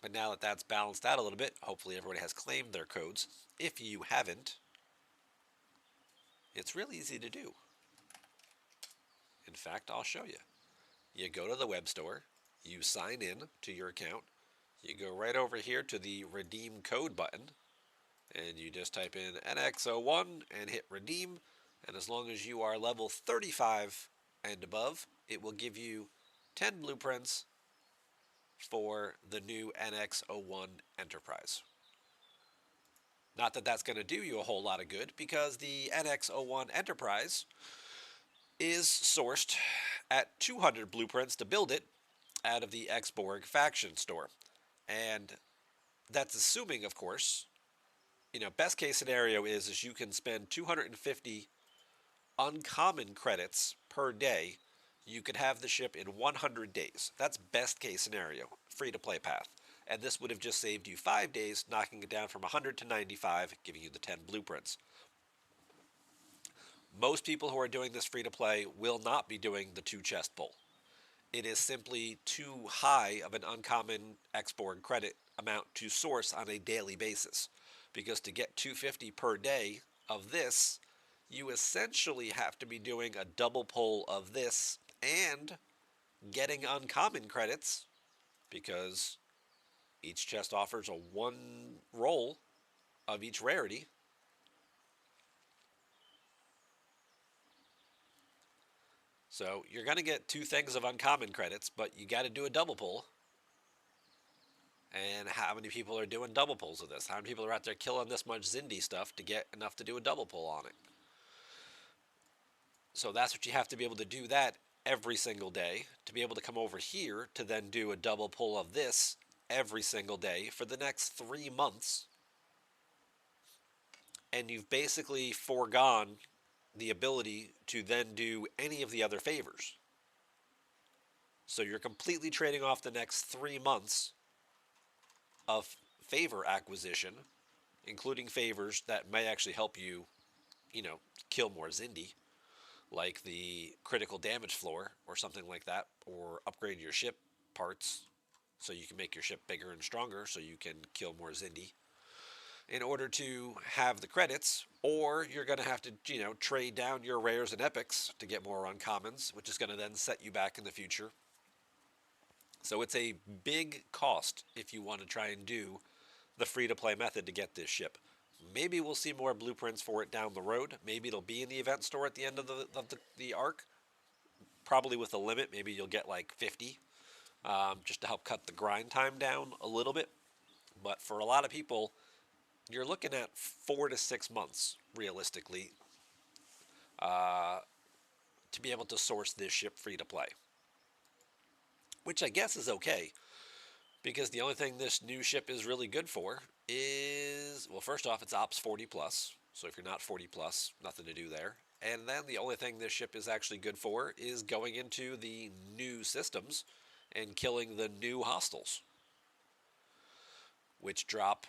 But now that that's balanced out a little bit, hopefully everybody has claimed their codes. If you haven't, it's really easy to do. In fact, I'll show you. You go to the web store, you sign in to your account, you go right over here to the redeem code button, and you just type in NX-01 and hit redeem, and as long as you are level 35 and above, it will give you 10 blueprints for the new NX-01 Enterprise. Not that that's going to do you a whole lot of good, because the NX-01 Enterprise is sourced at 200 blueprints to build it out of the Xborg faction store. And that's assuming, of course, best case scenario is you can spend 250 uncommon credits per day. You could have the ship in 100 days. That's best case scenario, free to play path. And this would have just saved you 5 days, knocking it down from 100 to 95, giving you the 10 blueprints. Most people who are doing this free to play will not be doing the 2 chest pull. It is simply too high of an uncommon Xborg credit amount to source on a daily basis. Because to get 250 per day of this, you essentially have to be doing a double pull of this and getting uncommon credits, because each chest offers a 1 roll of each rarity. So you're going to get 2 things of uncommon credits, but you got to do a double pull. And how many people are doing double pulls of this? How many people are out there killing this much Xindi stuff to get enough to do a double pull on it? So that's what you have to be able to do that every single day, to be able to come over here to then do a double pull of this every single day for the next 3 months. And you've basically foregone the ability to then do any of the other favors. So you're completely trading off the next 3 months of favor acquisition, including favors that may actually help you, kill more Xindi, like the critical damage floor or something like that, or upgrade your ship parts so you can make your ship bigger and stronger so you can kill more Xindi in order to have the credits. Or you're going to have to, trade down your rares and epics to get more uncommons, which is going to then set you back in the future. So it's a big cost if you want to try and do the free-to-play method to get this ship. Maybe we'll see more blueprints for it down the road. Maybe it'll be in the event store at the end of the arc. Probably with a limit. Maybe you'll get like 50, just to help cut the grind time down a little bit. But for a lot of people, you're looking at 4 to 6 months, realistically, to be able to source this ship free-to-play. Which I guess is okay, because the only thing this new ship is really good for is, well, first off, it's Ops 40 plus. So if you're not 40 plus, nothing to do there. And then the only thing this ship is actually good for is going into the new systems and killing the new hostiles, which drop,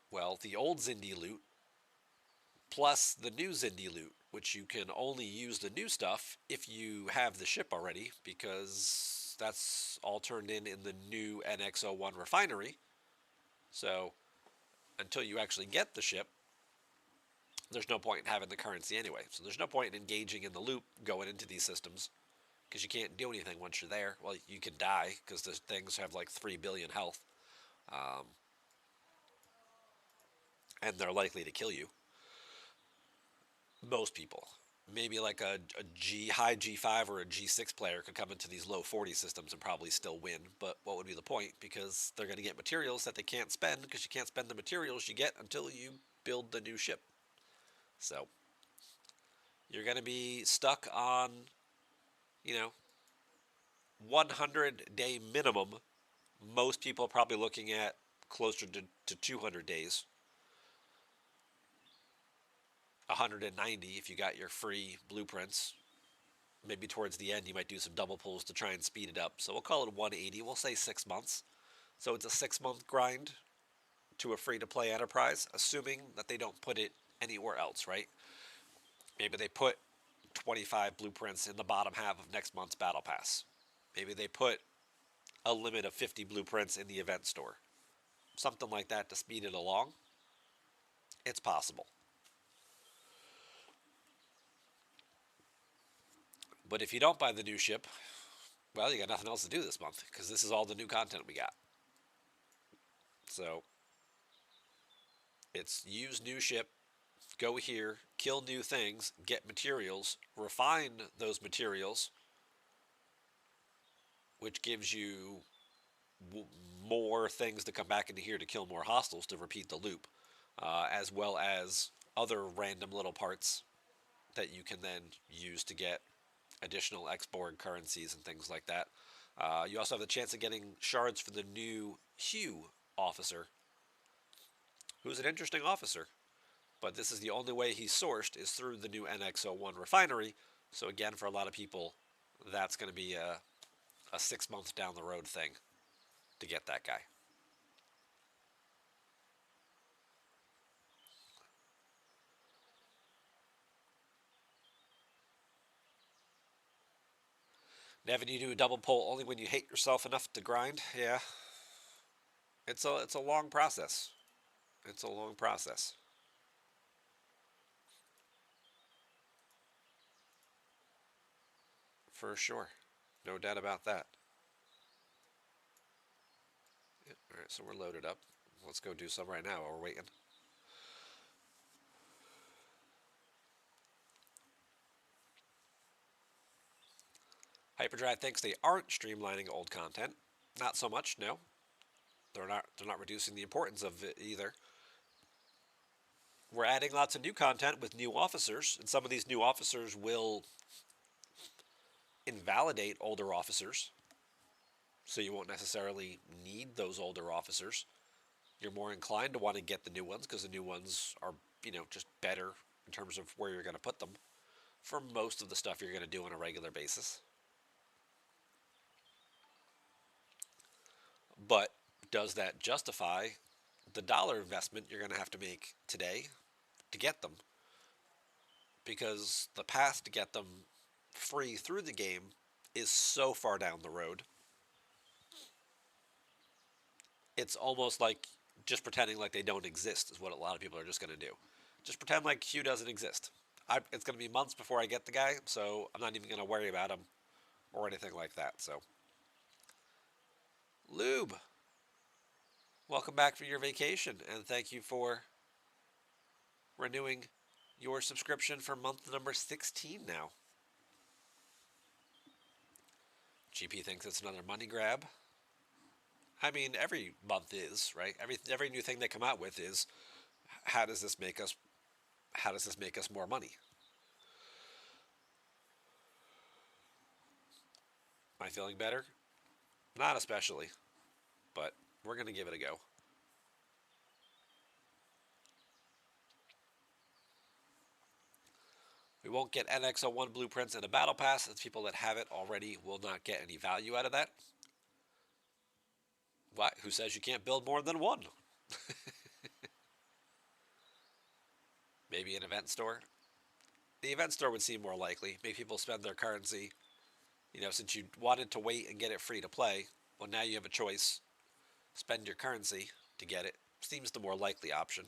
well, the old Xindi loot plus the new Xindi loot, which you can only use the new stuff if you have the ship already, because that's all turned in the new NX-01 refinery. So until you actually get the ship, there's no point in having the currency anyway. So there's no point in engaging in the loop going into these systems, because you can't do anything once you're there. Well, you can die, because the things have like 3 billion health. And they're likely to kill you. Most people. Maybe like a high G5 or a G6 player could come into these low 40 systems and probably still win. But what would be the point? Because they're going to get materials that they can't spend, because you can't spend the materials you get until you build the new ship. So you're going to be stuck on, 100-day minimum. Most people are probably looking at closer to 200 days. 190 if you got your free blueprints. Maybe towards the end you might do some double pulls to try and speed it up. So we'll call it 180. We'll say 6 months. So it's a 6-month grind to a free-to-play enterprise, assuming that they don't put it anywhere else, right? Maybe they put 25 blueprints in the bottom half of next month's battle pass. Maybe they put a limit of 50 blueprints in the event store. something like that to speed it along, it's possible. But if you don't buy the new ship, well, you got nothing else to do this month because this is all the new content we got. So it's use new ship, go here, kill new things, get materials, refine those materials, which gives you more things to come back into here to kill more hostiles to repeat the loop, as well as other random little parts that you can then use to get additional X-Borg currencies and things like that. You also have the chance of getting shards for the new Hugh officer, who's an interesting officer. But this is the only way he's sourced is through the new NX-01 refinery. So again, for a lot of people, that's going to be a 6 month down the road thing to get that guy. Nevin, you do a double pull only when you hate yourself enough to grind? Yeah. It's a long process. It's a long process. For sure. No doubt about that. Yeah, alright, so we're loaded up. Let's go do some right now while we're waiting. Hyperdrive thinks they aren't streamlining old content. Not so much, no. They're not reducing the importance of it either. We're adding lots of new content with new officers, and some of these new officers will invalidate older officers. So you won't necessarily need those older officers. You're more inclined to want to get the new ones because the new ones are, just better in terms of where you're going to put them for most of the stuff you're going to do on a regular basis. But does that justify the dollar investment you're going to have to make today to get them? Because the path to get them free through the game is so far down the road. It's almost like just pretending like they don't exist is what a lot of people are just going to do. Just pretend like Q doesn't exist. It's going to be months before I get the guy, so I'm not even going to worry about him or anything like that. So, Lube, welcome back from your vacation, and thank you for renewing your subscription for month number 16 now. GP thinks it's another money grab. I mean, every month is, right? Every new thing they come out with is, how does this make us more money? Am I feeling better? Not especially, but we're going to give it a go. We won't get NX-01 blueprints in a battle pass, as people that have it already will not get any value out of that. What? Who says you can't build more than one? Maybe an event store? The event store would seem more likely. Make people spend their currency. Since you wanted to wait and get it free to play, well, now you have a choice. Spend your currency to get it. Seems the more likely option.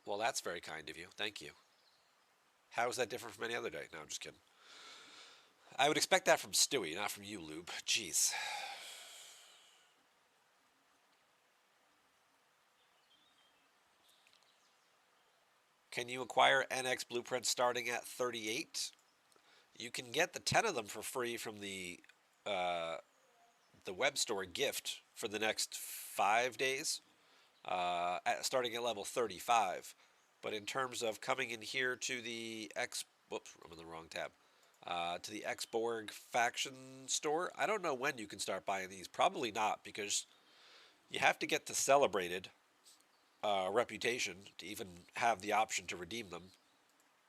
Well, that's very kind of you. Thank you. How is that different from any other day? No, I'm just kidding. I would expect that from Stewie, not from you, Lube. Jeez. Can you acquire NX blueprints starting at 38? You can get the 10 of them for free from the web store gift for the next 5 days, starting at level 35. But in terms of coming in here to the whoops, I'm in the wrong tab. To the X-Borg faction store, I don't know when you can start buying these. Probably not, because you have to get to celebrated reputation to even have the option to redeem them.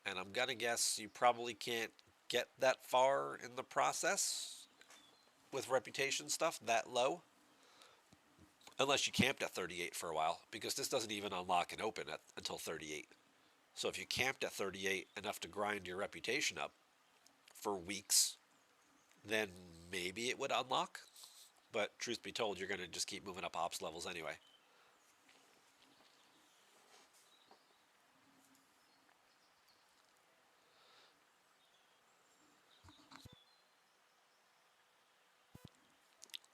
And I'm gonna guess you probably can't get that far in the process with reputation stuff that low, unless you camped at 38 for a while, because this doesn't even unlock and open until 38. So if you camped at 38 enough to grind your reputation up for weeks, then maybe it would unlock. But truth be told, you're going to just keep moving up ops levels anyway.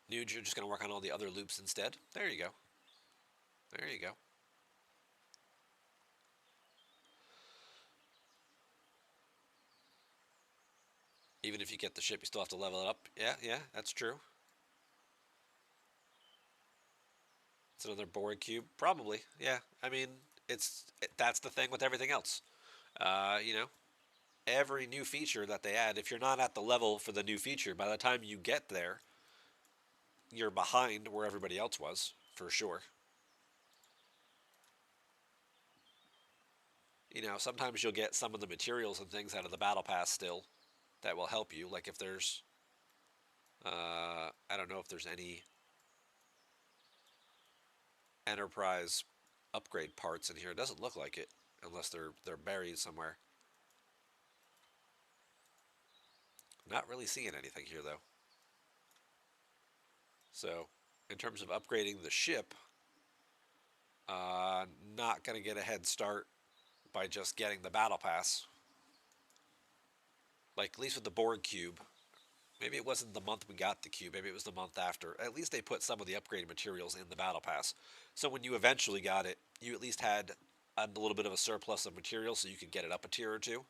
Nude, you're just going to work on all the other loops instead. There you go. There you go. Even if you get the ship, you still have to level it up. Yeah, yeah, that's true. It's another Borg cube, probably. Yeah, I mean, that's the thing with everything else. You know, every new feature that they add, if you're not at the level for the new feature, by the time you get there, you're behind where everybody else was, for sure. You know, sometimes you'll get some of the materials and things out of the battle pass still that will help you. Like if there's, I don't know if there's any Enterprise upgrade parts in here. It doesn't look like it, unless they're buried somewhere. Not really seeing anything here though. So, in terms of upgrading the ship, not going to get a head start by just getting the battle pass. Like, at least with the Borg cube. Maybe it wasn't the month we got the cube. Maybe it was the month after. At least they put some of the upgraded materials in the battle pass. So when you eventually got it, you at least had a little bit of a surplus of material so you could get it up a tier or two.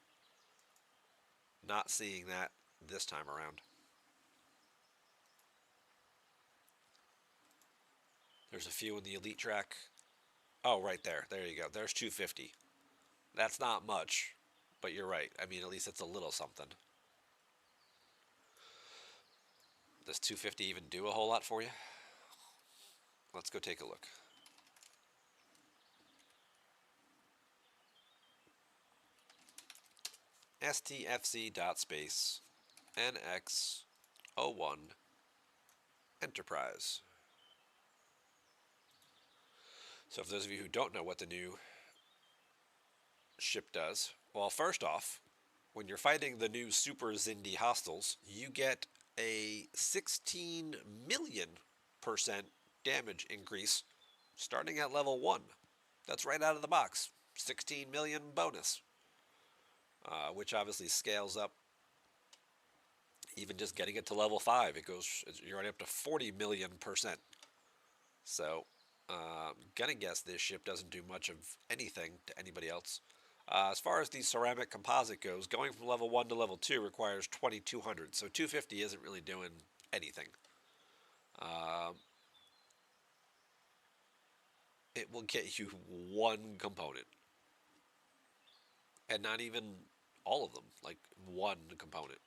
Not seeing that this time around. There's a few in the elite track. Oh, right there. There you go. There's 250. That's not much, but you're right. I mean, at least it's a little something. Does 250 even do a whole lot for you? Let's go take a look. stfc.space NX-01 Enterprise. So for those of you who don't know what the new ship does, well, first off, when you're fighting the new Super Xindi hostiles, you get a 16 million% damage increase starting at level 1. That's right out of the box. 16 million bonus. Which obviously scales up. Even just getting it to level 5, you're already up to 40 million%. So, gonna guess this ship doesn't do much of anything to anybody else. As far as the ceramic composite goes, going from level 1 to level 2 requires 2200, so 250 isn't really doing anything. It will get you one component. And not even all of them, like one component.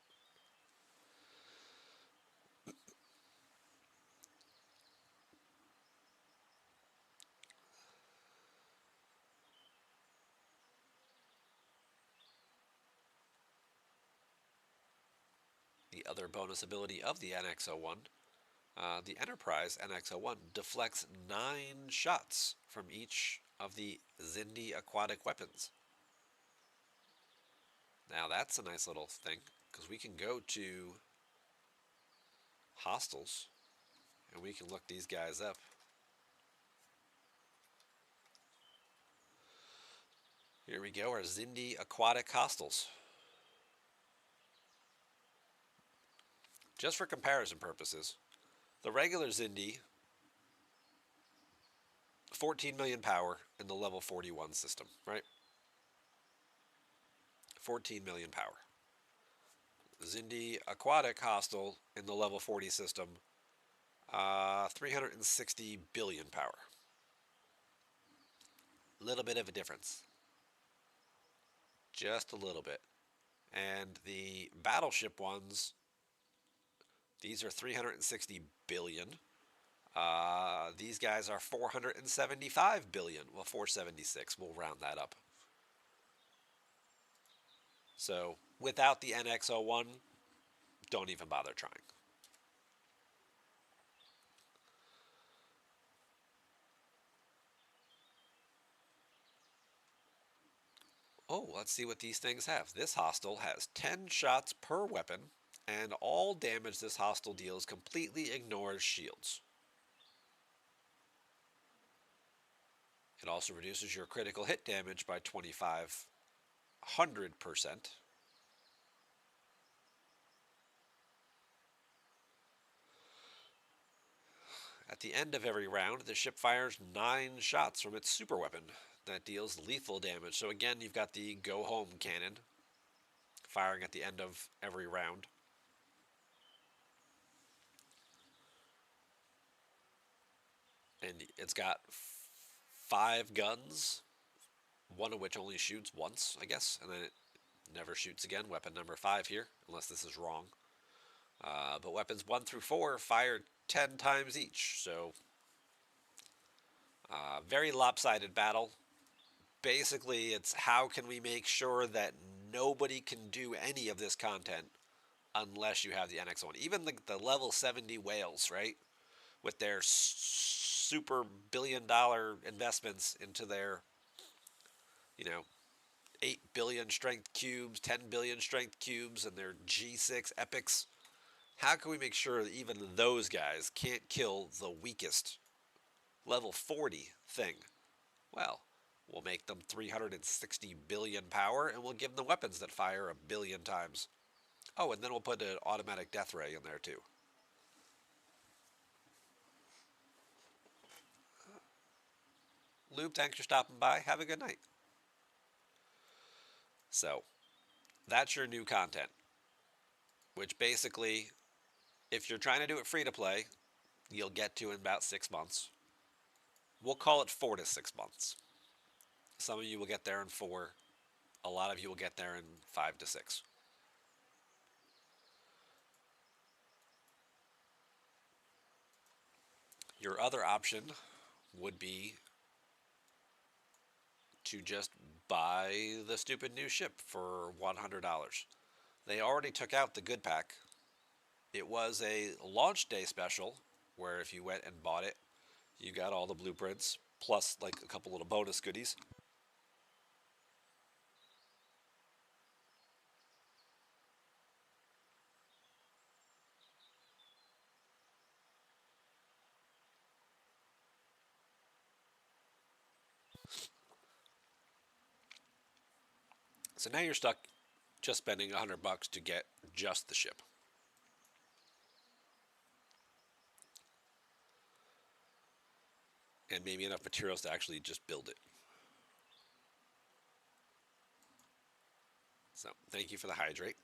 The other bonus ability of the NX-01, the Enterprise NX-01 deflects 9 shots from each of the Xindi aquatic weapons. Now that's a nice little thing, because we can go to hostiles, and we can look these guys up. Here we go, our Xindi aquatic hostiles. Just for comparison purposes, the regular Xindi, 14 million power in the level 41 system, right? 14 million power. Xindi aquatic hostile in the level 40 system, 360 billion power. Little bit of a difference. Just a little bit. And the battleship ones, these are 360 billion. These guys are 475 billion. Well, 476. We'll round that up. So without the NX-01, don't even bother trying. Oh, let's see what these things have. This hostile has 10 shots per weapon and all damage this hostile deals completely ignores shields. It also reduces your critical hit damage by 2,500%. At the end of every round, the ship fires 9 shots from its super weapon that deals lethal damage. So again, you've got the go home cannon firing at the end of every round. And it's got 5 guns, one of which only shoots once, I guess, and then it never shoots again. Weapon number 5 here, unless this is wrong. But weapons 1 through 4 fire 10 times each, so very lopsided battle. Basically, it's how can we make sure that nobody can do any of this content unless you have the NX-01. Even the level 70 whales, right, with their super billion-dollar investments into their, 8 billion strength cubes, 10 billion strength cubes, and their G6 epics. How can we make sure that even those guys can't kill the weakest level 40 thing? Well, we'll make them 360 billion power, and we'll give them weapons that fire 1 billion times. Oh, and then we'll put an automatic death ray in there too. Lube, thanks for stopping by. Have a good night. So, that's your new content, which basically, if you're trying to do it free to play, you'll get to in about 6 months. We'll call it 4 to 6 months. Some of you will get there in 4. A lot of you will get there in 5 to 6. Your other option would be to just buy the stupid new ship for $100. They already took out the good pack. It was a launch day special where if you went and bought it, you got all the blueprints plus like a couple little bonus goodies. So now you're stuck just spending $100 to get just the ship. And maybe enough materials to actually just build it. So thank you for the hydrate.